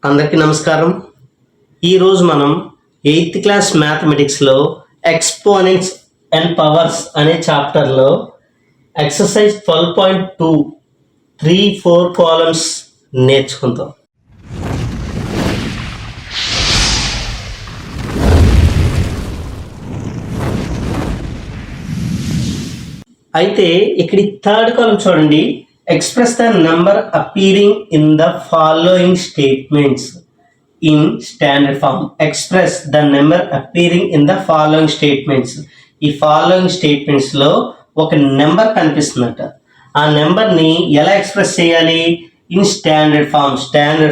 అందరికీ నమస్కారం. ఈరోజు మనం 8th క్లాస్ మ్యాథమెటిక్స్లో ఎక్స్పోనెంట్స్ అండ్ పవర్స్ అనే చాప్టర్లో ఎక్సర్సైజ్ 12.2 3-4 కాలమ్స్ నేర్చుకుందాం. అయితే ఇక్కడ థర్డ్ కాలమ్ చూడండి. Express the number appearing in the following statements in standard form. Express the number appearing in the following statements. ఈ following statements లో ఒక నెంబర్ కనిపిస్తుందట. ఆ నెంబర్ని ఎలా ఎక్స్ప్రెస్ చేయాలి? ఇన్ స్టాండర్డ్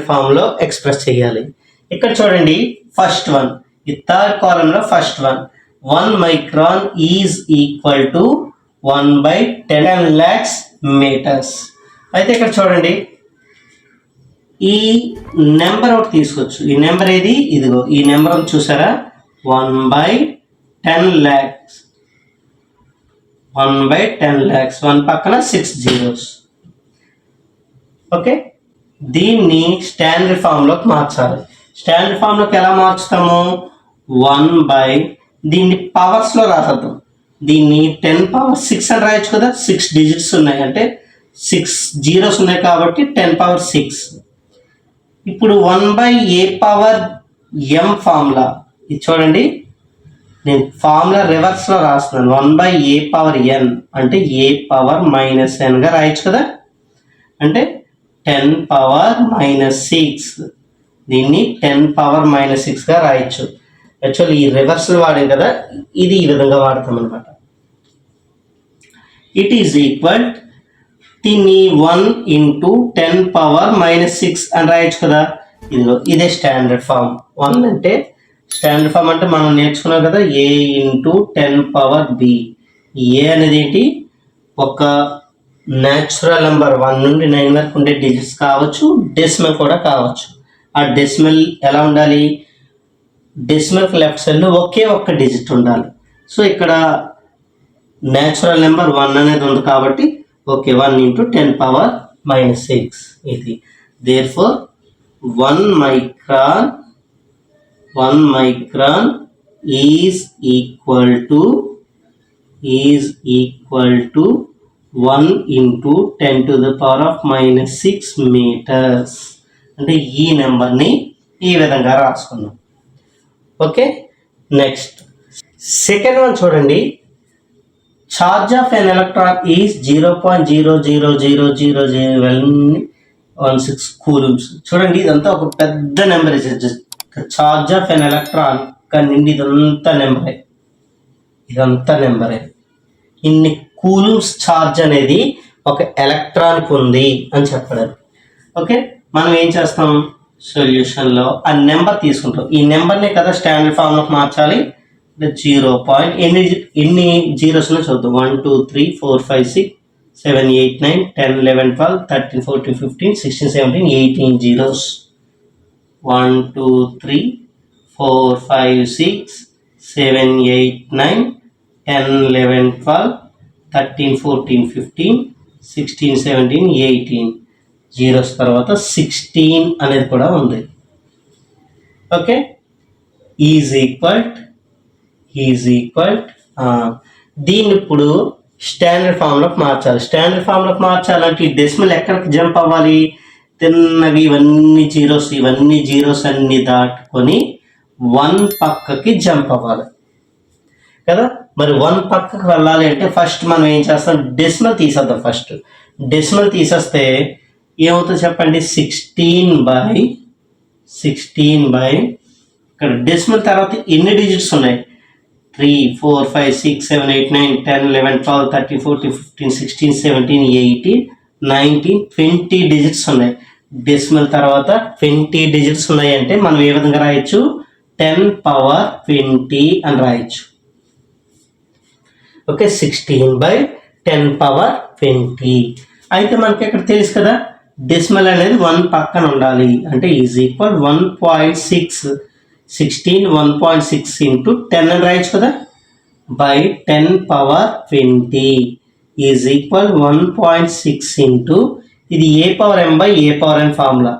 ఫామ్ లో ఎక్స్ప్రెస్ చేయాలి. ఇక్కడ చూడండి, ఫస్ట్ వన్, ఈ థర్డ్ కాలంలో first one, 1 micron is equal to 1/10 lakhs metres. అయితే ఇక్కడ చూడండి, ఈ నెంబర్ ఒకటి తీసుకోవచ్చు. ఈ నెంబర్ ఏది? ఇదిగో ఈ నెంబర్ చూసారా, 1/10 lakhs. 1/10 lakhs, 1 పక్కన 6 zeros. ఓకే, దీన్ని స్టాండర్డ్ ఫామ్లోకి మార్చాలి. స్టాండర్డ్ ఫామ్లోకి ఎలా మార్చుతాము? 1 దీన్ని పవర్స్లో రాసేద్దాం. దీన్ని 10^6 అని రాయొచ్చు కదా. 6 digits ఉన్నాయి అంటే 6 zeros ఉన్నాయి కాబట్టి 10^6. ఇప్పుడు 1/a⁴m ఫార్ములా ఇది చూడండి, నేను ఫార్ములా రివర్స్లో రాస్తున్నాను. 1/a⁴n అంటే a⁻−n గా రాయొచ్చు కదా. అంటే 10⁻−6, దీన్ని 10⁻−6 గా రాయొచ్చు. యాక్చువల్లీ ఈ రివర్స్లో వాడాం కదా, ఇది ఈ విధంగా వాడతాం అనమాట. ఇట్ ఈజ్ ఈక్వల్ దీన్ని 1 × 10⁻−6 అని రాయొచ్చు కదా. ఇదే స్టాండర్డ్ ఫామ్. 1 అంటే స్టాండర్డ్ ఫామ్ అంటే మనం నేర్చుకున్నాం కదా, a × 10⁻b. ఏ అనేది ఏంటి? ఒక న్యాచురల్ నెంబర్ 1 నుండి 9 వరకు ఉండే డిజిట్స్ కావచ్చు, డెసిమల్ కూడా కావచ్చు. ఆ డెసిమల్ ఎలా ఉండాలి? డెసిమల్కి లెఫ్ట్ సైడ్లో ఒకే ఒక్క డిజిట్ ఉండాలి. సో ఇక్కడ న్యాచురల్ నెంబర్ 1 అనేది ఉంది కాబట్టి ఓకే, 1 × 10⁻−6 ఇది. Therefore 1 micron is equal to 1 × 10⁻⁻6 metres. అంటే ఈ నెంబర్ని ఈ విధంగా రాసుకున్నాం. ఓకే, నెక్స్ట్ సెకండ్ వన్ చూడండి. Charge of an electron is 0.00000016 coulombs. చూడండి, ఇదంతా ఒక పెద్ద number. Charge of an electron కానీ ఇదంతా నెంబరే. ఇన్ని కూలుమ్స్ ఛార్జ్ అనేది ఒక ఎలక్ట్రాన్కి ఉంది అని చెప్పడం. ఓకే, మనం ఏం చేస్తాం? సొల్యూషన్లో ఆ నెంబర్ తీసుకుంటాం. ఈ నెంబర్ని కదా స్టాండర్డ్ ఫామ్లోకి మార్చాలి. 0. ఎన్ని జీరోస్ చూద్దాం. 1 2 3 4 5 6 7 8 9 10 11 12 13 14 15 16 17 18 zeros. 1 2 3 4 5 6 7 8 9 10 11 12 13 14 15 16 17 18 జీరోస్ తర్వాత 16 అనేది కూడా ఉంది. ఓకే, ఈజ్ ఈక్వల్ దీన్ని ఇప్పుడు స్టాండర్డ్ ఫామ్లోకి మార్చాలి. స్టాండర్డ్ ఫామ్లోకి మార్చాలంటే ఈ డెసిమల్ ఎక్కడికి జంప్ అవ్వాలి? తిన్నవి ఇవన్నీ జీరోస్ అన్ని దాటుకొని 1 పక్కకి జంప్ అవ్వాలి కదా. మరి 1 పక్కకి వెళ్ళాలి అంటే ఫస్ట్ మనం ఏం చేస్తాం? డెసిమల్ తీసేద్దాం. ఫస్ట్ డెసిమల్ తీసేస్తే ఏమవుతుందో చెప్పండి? 16/16 ఇక్కడ డెసిమల్ తర్వాత ఎన్ని డిజిట్స్ ఉన్నాయి? 3 4 5 6 7 8 9 10 11 12 13 14 15 16 17 18 19 20 డిజిట్స్ ఉన్నాయి. డెసిమల్ తర్వాత 20 డిజిట్స్ ఉన్నాయి అంటే మనం ఏ విధంగా రాయొచ్చు? 10⁻20 అని రాయొచ్చు. ఓకే, 16/10⁻20. అయితే మనకి ఇక్కడ తెలుసు కదా, డెసిమల్ అనేది 1 పక్కన ఉండాలి. అంటే ఈజ్ ఈక్వల్ 1.6. 16 1.6 × 10 అని రాయొచ్చు కదా. by 10⁻20 ఈజ్ ఈక్వల్ 1.6 ఇంటూ ఇది a⁻m/a⁻n ఫార్ములా.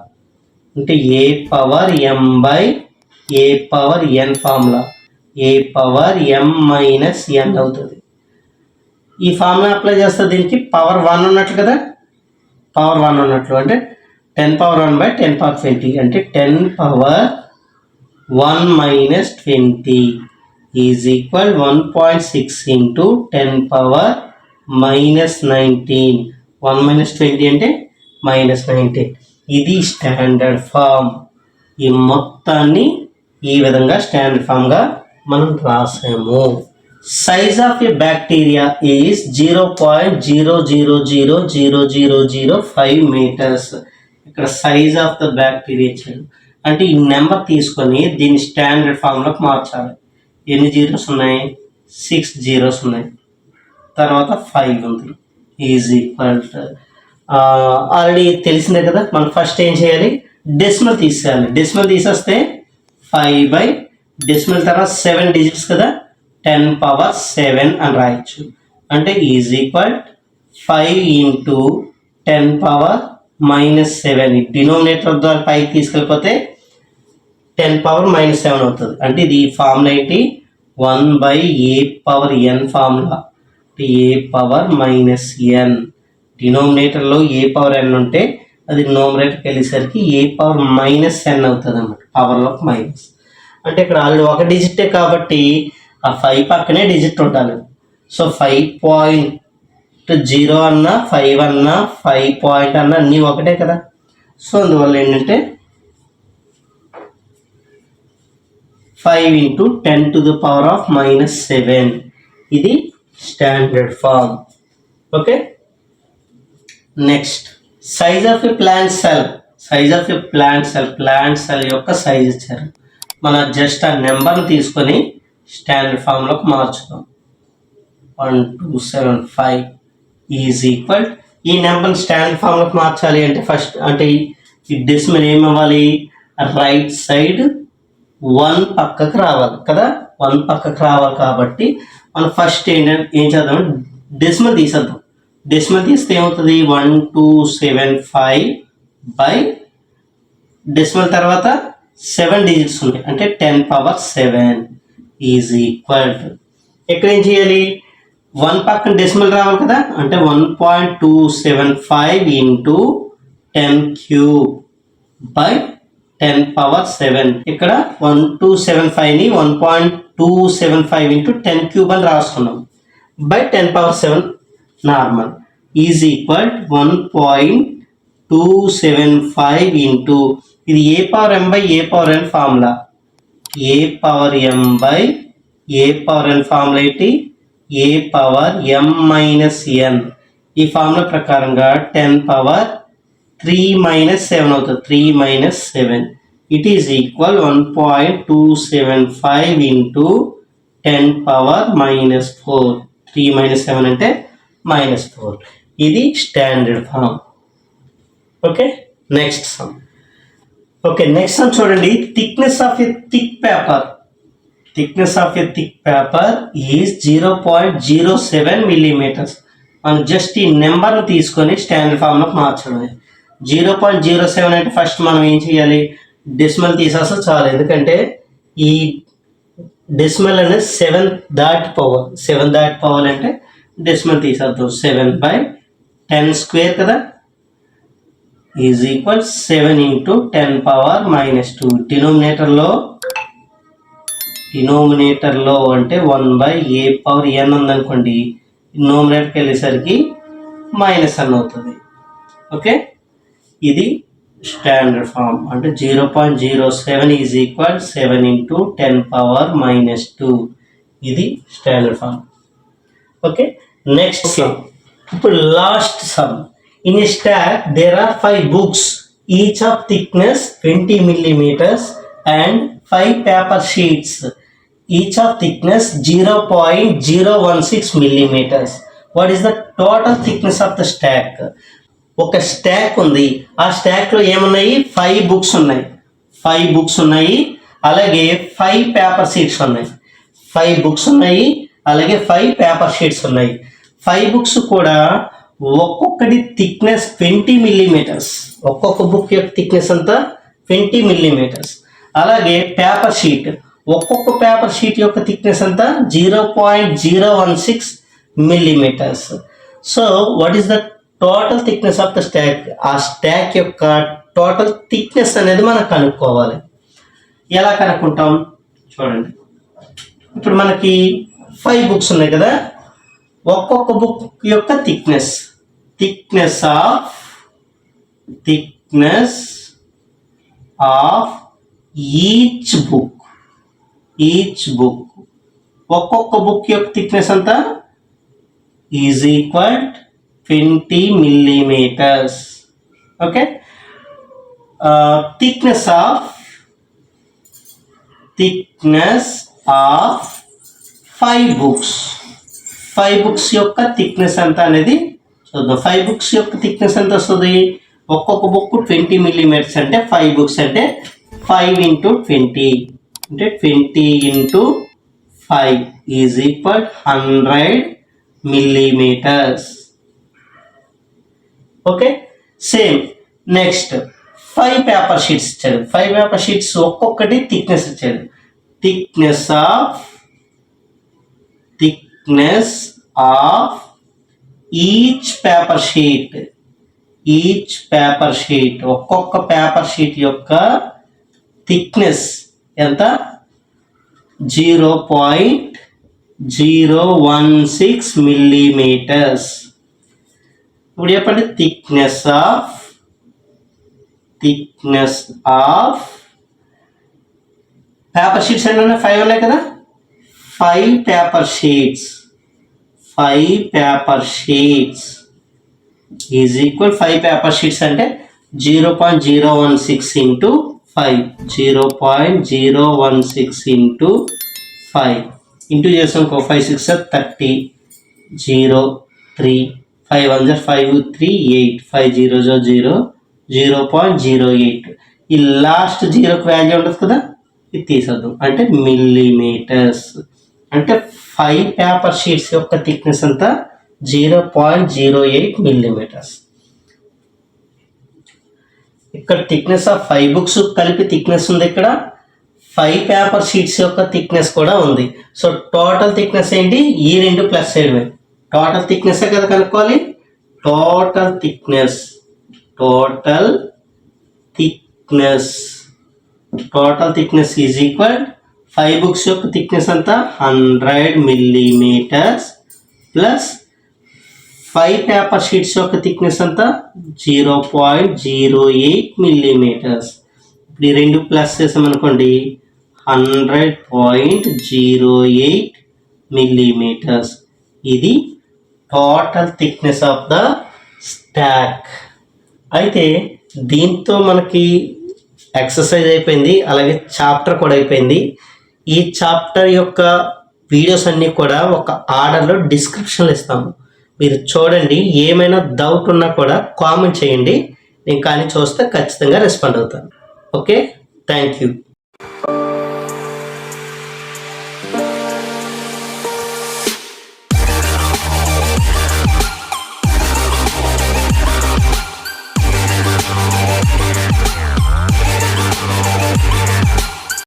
అంటే a power m by a power n formula a power m minus n అవుతుంది. ఈ ఫార్ములా అప్లై చేస్తే దీనికి పవర్ 1 ఉన్నట్లు కదా, పవర్ 1 ఉన్నట్లు అంటే 10 పవర్ 1 బై 10 పవర్ 20 అంటే 10 power 1 minus 20 is equal 1.6 into 10 power minus 19. 1 minus 20 అంటే మైనస్ 19. ఇది స్టాండర్డ్ ఫామ్. ఈ మొత్తాన్ని ఈ విధంగా స్టాండర్డ్ ఫామ్గా మనం రాసాము. Size of a bacteria is 0.00000005 metres. ఇక్కడ సైజ్ ఆఫ్ ద బ్యాక్టీరియా ఇచ్చాడు అంటే ఈ నెంబర్ తీసుకొని దీన్ని స్టాండర్డ్ ఫామ్లోకి మార్చాలి. ఎన్ని జీరోస్ ఉన్నాయి? 6 జీరోస్ ఉన్నాయి, తర్వాత 5 ఉంది. ఈజ్ ఈక్వల్ ఆల్రెడీ తెలిసిందే కదా. మనం ఫస్ట్ ఏం చేయాలి? డెసిమల్ తీసేయాలి. డెసిమల్ తీసేస్తే 5 బై డెసిమల్ తర్వాత 7 డిజిట్స్ కదా, 10 పవర్ 7 అని రాయొచ్చు. అంటే is equal 5 into 10 power minus 7. Denominator ద్వారా పైకి తీసుకెళ్ళిపోతే 10 పవర్ మైనస్ 7 అవుతుంది. అంటే ఇది ఈ ఫార్ములా ఏంటి? 1 by a power n formula. A power minus n. డినోమినేటర్లో ఏ పవర్ ఎన్ ఉంటే అది డినోమినేటర్కి వెళ్ళేసరికి ఏ పవర్ మైనస్ ఎన్ అవుతుంది అన్నమాట, పవర్లోకి మైనస్. అంటే ఇక్కడ ఆల్రెడీ ఒక డిజిటే కాబట్టి ఆ 5 పక్కనే డిజిట్ ఉండాలి. సో 5.0 అన్నా 5 అన్నా 5 పాయింట్ అన్నా అన్నీ ఒకటే కదా. సో అందువల్ల ఏంటంటే 5 into 10 to the power of minus 7. ఇది standard form. Okay, next size of a plant cell. Size of a plant cell, plant cell యొక్క సైజ్ ఇచ్చారు. మనం జస్ట్ ఆ నెంబర్ని తీసుకొని స్టాండర్డ్ ఫామ్లోకి మార్చుదాం. 1275 ఈజ్ ఈక్వల్. ఈ నెంబర్ని స్టాండర్డ్ ఫామ్లోకి మార్చాలి అంటే ఫస్ట్ అంటే ఈ డెసిమల్ ఏమి ఇవ్వాలి? రైట్ సైడ్ 1 పక్కకు రావాలి కదా, 1 పక్కకు రావాలి. కాబట్టి మనం ఫస్ట్ ఏం చేద్దాం? డెసిమల్ తీసేద్దాం. డెసిమల్ తీస్తే ఏమవుతుంది? 1275 బై డెసిమల్ తర్వాత 7 డిజిట్స్ ఉన్నాయి అంటే 10 పవర్ 7 ఈజ్ ఈక్వల్. ఇక్కడ ఏం చేయాలి? 1 పక్కన డెసిమల్ రావాలి కదా, అంటే 1.275 ఇంటూ 10 క్యూబ్ బై 10 పవర్ 7. ఇక్కడ 1275ని 1.275 ఇంటూ 10 క్యూబ్ అని రాసుకున్నాం by 10 power 7 normal is equal 1.275 into ఇది a power m by a power n formula. A power m by a power n formula ఏంటి? A power m minus n. ఈ formula ప్రకారంగా 10 power 3 minus 7 అవుతుంది. 3 minus 7 it is equal 1.275 into 10 power minus 4. 3 minus 7 అంటే minus 4. ఇది standard form. Okay, next sum. Okay, next sum చూడండి. Thickness of a thick paper. Thickness of a thick paper is 0.07 millimetres. మనం just ఈ నెంబర్ను తీసుకొని standard ఫామ్లోకి మార్చడమే. 0.07 అంటే first మనం ఏం చేయాలి? డెసిమల్ తీసేస్తే చాలు. ఎందుకంటే ఈ డెసిమల్ అనేది 7 దాటిపోవాలి అంటే డెసిమల్ తీసేద్దాం. 7 బై 10 స్క్వేర్ కదా, is equal 7 into 10 power minus 2. డినోమినేటర్లో అంటే 1 బై ఏ పవర్ ఎన్ ఉందనుకోండి, డినోమినేటర్కి వెళ్ళేసరికి మైనస్ అన్ అవుతుంది. ఓకే, ఇది స్టాండర్డ్ ఫామ్. అంటే 0.07 is equal 7 into 10 power minus 2. ఇది standard form. Okay, next sum. ఇప్పుడు last sum. In a stack there are 5 books each of thickness 20 millimeters and 5 paper sheets each of thickness 0.016 millimeters. What is the total thickness of the stack? ఒక stock ఉంది. ఆ స్టాక్లో ఏమున్నాయి? 5 books ఉన్నాయి. 5 books ఉన్నాయి, అలాగే 5 paper sheets ఉన్నాయి. 5 books ఉన్నాయి, అలాగే 5 పేపర్ షీట్స్ ఉన్నాయి. 5 బుక్స్ కూడా ఒక్కొక్కటి థిక్నెస్ 20 millimeters. ఒక్కొక్క బుక్ యొక్క థిక్నెస్ అంతా 20 మిల్లీమీటర్స్. అలాగే పేపర్ షీట్, ఒక్కొక్క పేపర్ షీట్ యొక్క థిక్నెస్ ఎంత 0.016 millimetres. So what is the total thickness of the stack? ఆ స్టాక్ యొక్క టోటల్ థిక్నెస్ అనేది మనం కనుక్కోవాలి. ఎలా కనుక్కుంటాం చూడండి. ఇప్పుడు మనకి 5 బుక్స్ ఉన్నాయి కదా, ఒక్కొక్క బుక్ యొక్క థిక్నెస్ ఆఫ్ ఈచ్ బుక్ ఒక్కొక్క బుక్ యొక్క థిక్నెస్ అంతా is equal 20 millimetres. Okay, thickness of 5 books యొక్క థిక్నెస్ ఎంత అనేది చూద్దాం. 5 బుక్స్ యొక్క థిక్నెస్ ఎంత వస్తుంది? ఒక్కొక్క బుక్ 20 మిల్లీమీటర్స్ అంటే 5 బుక్స్ అంటే 5 into 20 అంటే 20 into 5 is equal 100 millimetres. Okay, same next 5 paper sheets ఇచ్చాడు. 5 పేపర్ షీట్స్ ఒక్కొక్కటి థిక్నెస్ ఇచ్చాడు. Thickness of each paper sheet ఒక్కొక్క పేపర్ షీట్ యొక్క థిక్నెస్ ఎంత? 0.016 మిల్లీమీటర్స్. ఇప్పుడు చెప్పండి, థిక్నెస్ ఆఫ్ పేపర్ షీట్స్ అంటే 5 ఉన్నాయి కదా, 5 paper sheets is equal 5 paper sheets అంటే 0.016 into 5 0.016 into 5 ఇంటూ చేస్తాం. 5 6 30 0 3 5 1 5 3 8 5 0 0 0.08. ఈ లాస్ట్ 0కి వాల్యూ ఉండదు కదా, ఇది తీసేద్దాం. అంటే మిల్లీమీటర్స్. అంటే 5 పేపర్ షీట్స్ యొక్క థిక్నెస్ అంతా 0.08 మిల్లీమీటర్స్. ఇక్కడ థిక్నెస్ ఆఫ్ 5 బుక్స్ కలిపి థిక్నెస్ ఉంది. ఇక్కడ 5 పేపర్ షీట్స్ యొక్క థిక్నెస్ కూడా ఉంది. సో టోటల్ థిక్నెస్ ఏంటి? ఈ 2 ప్లస్ చేయడమే. టోటల్ థిక్నెస్ కదా కనుక్కోవాలి. Total thickness is equal 5 books యొక్క థిక్నెస్ అంతా 100 మిల్లీమీటర్స్ ప్లస్ 5 పేపర్ షీట్స్ యొక్క థిక్నెస్ అంతా 0.08 మిల్లీమీటర్స్. ఇప్పుడు ఈ 2 ప్లస్ చేసామనుకోండి 100.08 మిల్లీమీటర్స్. ఇది total thickness of the stock. అయితే దీంతో మనకి ఎక్సర్సైజ్ అయిపోయింది, అలాగే చాప్టర్ కూడా అయిపోయింది. ఈ చాప్టర్ యొక్క వీడియోస్ అన్నీ కూడా ఒక ఆర్డర్లో డిస్క్రిప్షన్లో ఇస్తాము. మీరు చూడండి, ఏమైనా డౌట్ ఉన్నా కూడా కామెంట్ చేయండి. నేను కానీ చూస్తే ఖచ్చితంగా రెస్పాండ్ అవుతాను. Okay, thank you.